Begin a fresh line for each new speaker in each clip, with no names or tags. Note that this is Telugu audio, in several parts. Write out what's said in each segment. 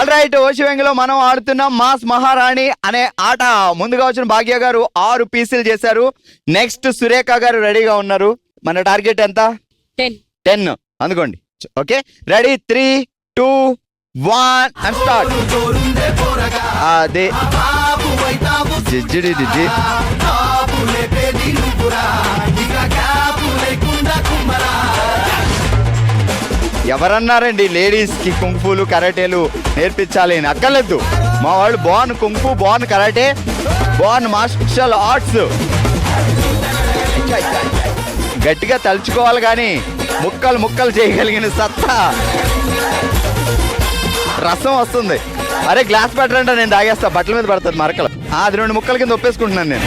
ఆల్ రైట్, ఓషివెంగిలో మనం ఆడుతున్నాం మాస్ మహారాణి అనే ఆట. ముందుగా వచ్చిన భాగ్య గారు 6 పీసులు చేశారు. నెక్స్ట్ సురేఖ గారు రెడీగా ఉన్నారు. మన టార్గెట్ ఎంత? 10 అందుకోండి. Okay, ready, 3, 2, 1 and start. అదే ఎవరన్నారండి లేడీస్ కి కుంఫులు కరాటేలు నేర్పించాలి అని? అక్కర్లేదు. మా వాళ్ళు born kung fu, born karate, born martial arts. గట్టిగా తలుచుకోవాలి కానీ ముక్కలు ముక్కలు చేయగలిగిన సత్తా, రసం వస్తుంది. అరే గ్లాస్ పెట్టరంటే నేను తాగేస్తా, బట్టల మీద పడుతుంది మరకలు. అది 2 ముక్కల కింద ఒప్పేసుకుంటున్నాను నేను.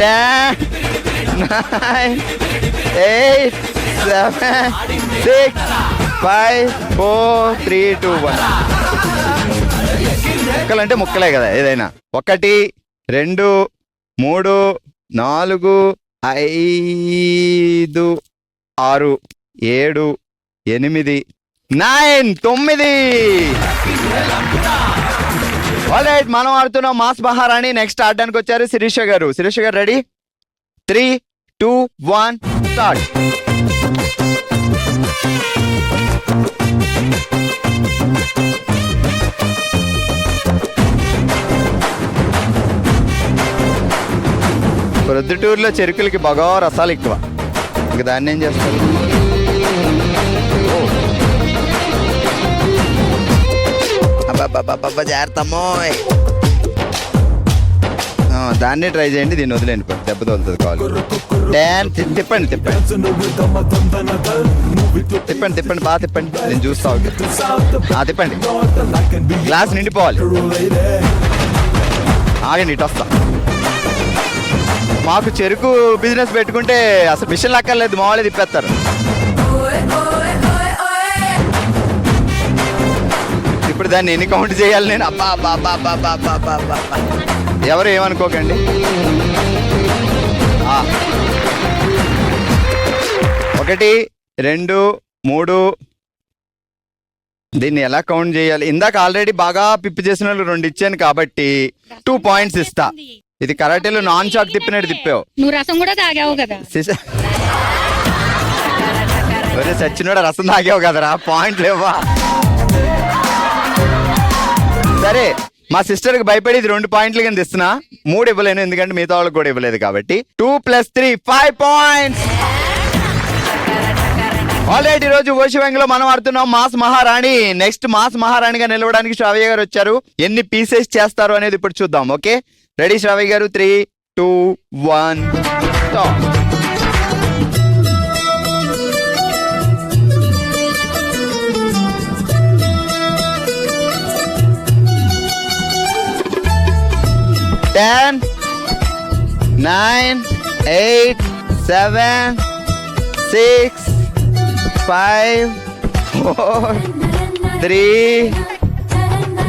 10, 9, 8, 7, 6, 5, 4, 3, 2, 1. ముక్కలు అంటే ముక్కలే కదా ఏదైనా. 1, 2, 3, 4, 5, 6, 7, 8, 9, 9. ఆల్రైట్, మనం ఆడుతున్నాం మాస్ మహారాణి. నెక్స్ట్ ఆడడానికి వచ్చారు శిరీష గారు. శిరీష గారు రెడీ, 3, 2, 1 స్టార్ట్. ప్రొద్దుటూరులో చెరుకులకి బాగా రసాలు ఎక్కువ. ఇంక దాన్ని ఏం చేస్తారు? అబ్బాబ్బాబ్బా జాగ్రత్తమ్మో. దాన్ని ట్రై చేయండి, దీన్ని వదిలేండి, దెబ్బ తోలుతుంది కావాలి. 10 తిప్పండి తిప్పండి తిప్పండి తిప్పండి, బాగా తిప్పండి, నేను చూస్తా. తిప్పండి, గ్లాస్ నిండిపోవాలి. ఆగండి, ఇటు వస్తా. మాకు చెరుకు బిజినెస్ పెట్టుకుంటే అసలు మిషన్ లక్కర్లేదు, మా వాళ్ళే తిప్పేస్తారు. ఇప్పుడు దాన్ని ఎన్ని కౌంట్ చేయాలి నేను? అబ్బా అబ్బా అబ్బా అబ్బా అబ్బా అబ్బా అబ్బా. ఎవరు ఏమనుకోకండి. 1, 2, 3. దీన్ని ఎలా కౌంట్ చేయాలి? ఇందాక ఆల్రెడీ బాగా పిప్పి చేసిన వాళ్ళు 2 ఇచ్చాను కాబట్టి 2 పాయింట్స్ ఇస్తా. ఇది కరాటేలో నాన్ చాక్ తిప్పినట్టు తిప్పావు.
నువ్వు రసం కూడా తాగావు కదా?
సచ్చినోడా, రసం తాగావు కదరా, పాయింట్ లేవా? సరే, మా సిస్టర్ కి భయపడి ఇది 2 పాయింట్ల కింద ఇస్తున్నా. 3 ఇవ్వలేను, ఎందుకంటే మిగతా వాళ్ళకి కూడా ఇవ్వలేదు కాబట్టి. 2 + 3 5 పాయింట్స్. ఆల్రెడీ ఈ రోజు ఓషివెంగిలో మనం ఆడుతున్నాం మాస్ మహారాణి. నెక్స్ట్ మాస్ మహారాణిగా నిలవడానికి శ్రావ్య గారు వచ్చారు. ఎన్ని పీసెస్ చేస్తారు అనేది ఇప్పుడు చూద్దాం. ఓకే, రెడీ శ్రావ్య గారు, 3, 2, 1 స్టార్ట్. Ten, 9, 8, 7, 6, 5, 4, 3,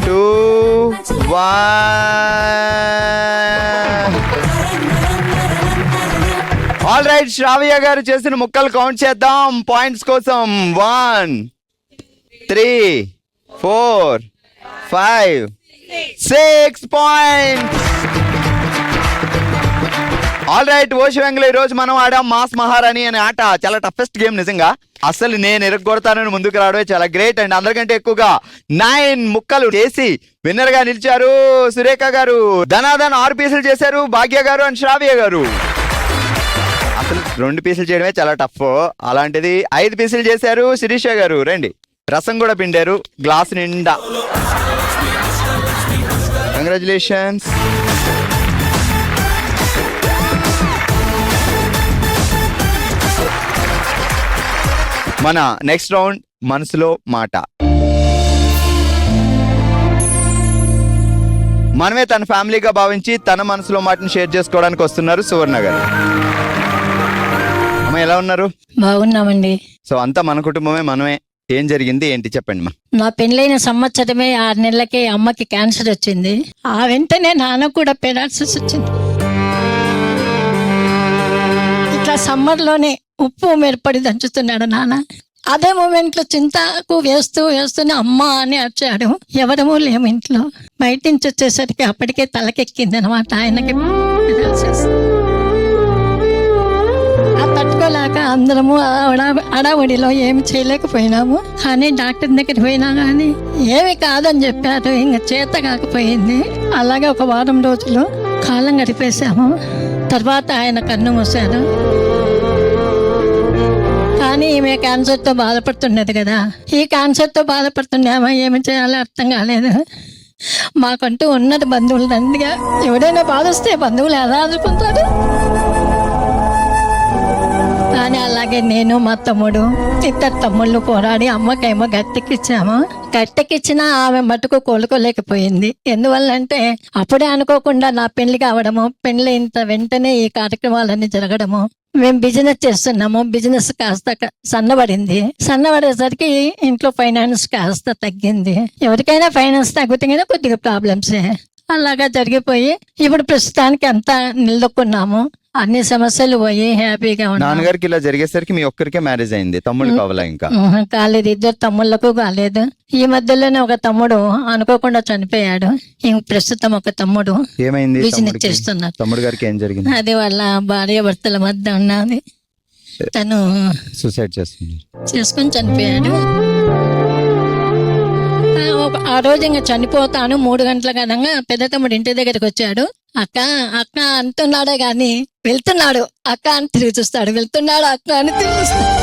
2, 1. ఆల్ రైట్, శ్రావ్య గారు చేసిన ముక్కలు కౌంట్ చేద్దాం పాయింట్స్ కోసం. 1, 3, 4, 5, 6 పాయింట్స్. ఆల్ రైట్, ఓషివెంగిలో ఈ రోజు మనం ఆడాం మాస్ మహారాణి అనే ఆట. చాలా టఫెస్ట్ గేమ్ నిజంగా. అసలు నేను ఎరగొడతానని ముందుకు రావడమే చాలా గ్రేట్. అండ్ అందరికంటే ఎక్కువగా 9 ముక్కలు చేసి విన్నర్ గా నిలిచారు సురేఖ గారు. ధనాధన్ 6 పీసులు చేశారు భాగ్య గారు అండ్ శ్రావ్య గారు. అసలు 2 పీసులు చేయడమే చాలా టఫ్, అలాంటిది 5 పీసులు చేశారు శిరీష గారు. రండి, రసం కూడా పిండారు గ్లాస్ నిండా. కంగ్రాచులేషన్స్. మన నెక్స్ట్ రౌండ్ మనసులో మాట. మనమే తన ఫ్యామిలీగా భావించి తన మనసులో మాటను షేర్ చేసుకోవడానికి వస్తున్నారు సువర్ణ గారు. అమ్మ, ఎలా ఉన్నారు?
బాగున్నామండి.
సో అంతా మన కుటుంబమే, మనమే. ఏం జరిగింది ఏంటి చెప్పండి మా.
నా పెళ్ళైన సంవత్సరమే 6 నెలలకే అమ్మకి క్యాన్సర్ వచ్చింది. ఆ వెంటనే నాన్న కూడా పెరాలసిస్ వచ్చింది. ఇట్లా సమ్మర్లోనే ఉప్పు మిరపడి దంచుతున్నాడు నాన్న. అదే మూమెంట్ లో చింతకు వేస్తూనే అమ్మ అని వచ్చాడు. ఎవరమూ లేము ఇంట్లో. బయట నుంచి వచ్చేసరికి అప్పటికే తలకెక్కింది అనమాట ఆయనకి. ఆ తట్టుకోలేక అందరము అడావుడిలో ఏమి చేయలేకపోయినాము. కానీ డాక్టర్ దగ్గరికి పోయినా కానీ ఏమి కాదని చెప్పారు. ఇంకా చేత కాకపోయింది. అలాగే ఒక వారం రోజులు కాలం గడిపేశాము. తర్వాత ఆయన కన్ను మూసారు. కానీ ఈమె క్యాన్సర్తో బాధపడుతున్నది కదా. ఈ క్యాన్సర్తో బాధపడుతున్నామా ఏమి చేయాలో అర్థం కాలేదు. మాకంటూ ఉన్నది బంధువులు దండిగా. ఎవడైనా బాధిస్తే బంధువులు ఎలా ఆదుకుంటారు? కానీ అలాగే నేను మా తమ్ముడు ఇద్దరు తమ్ముళ్ళు పోరాడి అమ్మకేమో గట్టెక్కిచ్చాము. గట్టెక్కిచ్చినా ఆమె మటుకు కోలుకోలేకపోయింది. ఎందువల్లంటే అప్పుడే అనుకోకుండా నా పెళ్లి కావడము, పెళ్లి ఇంత వెంటనే ఈ కార్యక్రమాలన్నీ జరగడము. మేము బిజినెస్ చేస్తున్నాము. బిజినెస్ కాస్త సన్నబడింది. సన్నబడేసరికి ఇంట్లో ఫైనాన్స్ కాస్త తగ్గింది. ఎవరికైనా ఫైనాన్స్ తగ్గితే కొద్దిగా ప్రాబ్లమ్సే. అలాగా జరిగిపోయి ఇప్పుడు ప్రస్తుతానికి అంతా నిలదొక్కున్నాము. అన్ని సమస్యలు పోయి హ్యాపీగా ఉన్నాము.
నాన్నగారికి ఇలా జరిగేసరికి మీ ఒక్కరికే మ్యారేజ్ అయింది, తమ్ముడు కావాలా? ఇంకా
కాలేదు. ఇద్దరు తమ్ముళ్ళకు కాలేదు. ఈ మధ్యలోనే ఒక తమ్ముడు అనుకోకుండా చనిపోయాడు. ఇంక ప్రస్తుతం ఒక తమ్ముడు
ఏమైంది?
బిజినెస్ చేస్తున్నారు.
తమ్ముడు గారికి ఏం జరిగింది?
అది వాళ్ళ భార్య భర్తల మధ్య ఉన్నది. తను
సూసైడ్
చేసుకుని చనిపోయాడు. ఆ రోజు ఇంకా చనిపోతాను 3 గంటల కదంగా పెద్ద తమ్ముడు ఇంటి దగ్గరికి వచ్చాడు. అక్క అక్క అంటున్నాడే గాని వెళ్తున్నాడు అక్క అని తిరిగి చూస్తాడు. వెళ్తున్నాడు అక్క అని తిరిగి చూస్తాడు.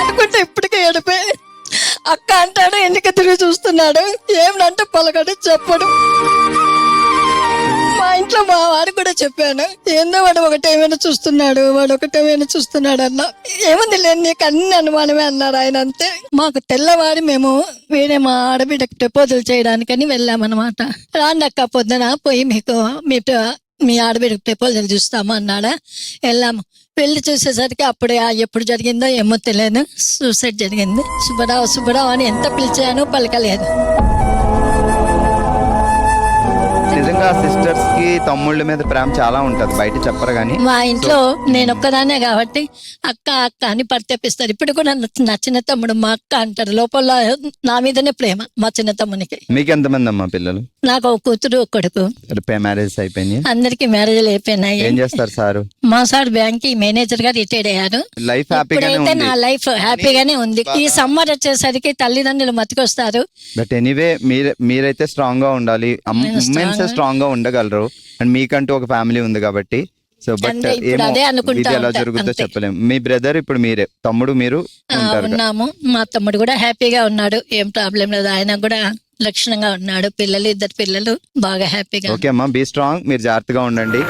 అనుకుంటే ఇప్పటికే ఏడిపోయి అక్క అంటాడు. ఎందుకు తిరిగి చూస్తున్నాడు? ఏమిటంటే పలకడు, చెప్పడు. మా ఇంట్లో మా వాడు కూడా చెప్పాను. ఏందో వాడు ఒకటేమైనా చూస్తున్నాడు అన్న. ఏముంది లేదు, నీకు అన్ని అనుమానమే అన్నారు ఆయన. అంతే. మాకు తెల్లవారి మేము వేరే మా ఆడబిడ్డకి ప్రపోజల్ చేయడానికని వెళ్ళామన్నమాట. రాండి అక్క పొద్దున పోయి మీ ఆడబిడ్డకి ప్రపోజల్ చూస్తాము అన్నాడా. వెళ్ళాము. పెళ్లి చూసేసరికి అప్పుడే ఎప్పుడు జరిగిందో ఏమో తెలియదు. సూసైడ్ జరిగింది. సుబ్బరావు అని ఎంత పిలిచాను పలకలేదు.
నిజంగా సిస్టర్స్ కి తమ్ముళ్ళ మీద ప్రేమ చాలా ఉంటది, బయట చెప్పరు కానీ.
మా ఇంట్లో నేను ఒక్కదానే కాబట్టి అక్క అక్క అని పరితపిస్తారు. ఇప్పుడు కూడా నా చిన్న తమ్ముడు మా అక్క అంటారు. లోపల నా మీదనే ప్రేమ మా చిన్న తమ్మునికి.
మీకు ఎంతమంది అమ్మా పిల్లలు?
నాకు ఒక కూతురు ఒక కొడుకు.
మ్యారేజ్ అయిపోయింది.
అందరికి మ్యారేజ్లు అయిపోయినాయి.
ఏం చేస్తారు సారు?
మా సార్ బ్యాంక్ మేనేజర్ గా రిటైర్డ్ అయ్యారు.
లైఫ్
ఇప్పుడైతే నా లైఫ్ హ్యాపీగానే ఉంది. ఈ సమ్మర్ వచ్చేసరికి తల్లిదండ్రులు మతికొస్తారు.
బట్ ఎనీవే మీరైతే స్ట్రాంగ్ గా ఉండాలి. ఉమెన్స్ స్ట్రాంగ్ గా ఉండగలరు. అండ్ మీకంటూ ఒక ఫ్యామిలీ ఉంది కాబట్టి. సో బట్ ఇది ఎలా జరుగుతుందో చెప్పలేము. మీ బ్రదర్ ఇప్పుడు మీరే, తమ్ముడు మీరు
ఉన్నాము. మా తమ్ముడు కూడా హ్యాపీగా ఉన్నాడు. ఏం ప్రాబ్లం లేదు. ఆయన కూడా లక్షణంగా ఉన్నాడు. ఇద్దరు పిల్లలు బాగా హ్యాపీగా.
ఓకే అమ్మా, బీ స్ట్రాంగ్. మీరు జాగ్రత్తగా ఉండండి.